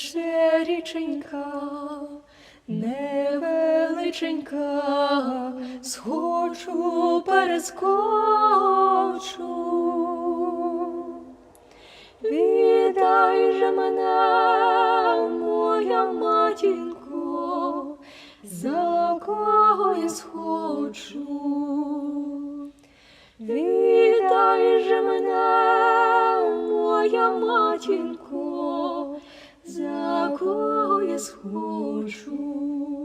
тече річенька, невеличенька, схочу, перескочу. Віддай же мене, моя матінко, за кого я схочу. Віддай же мене, моя матінко, за кого я схочу.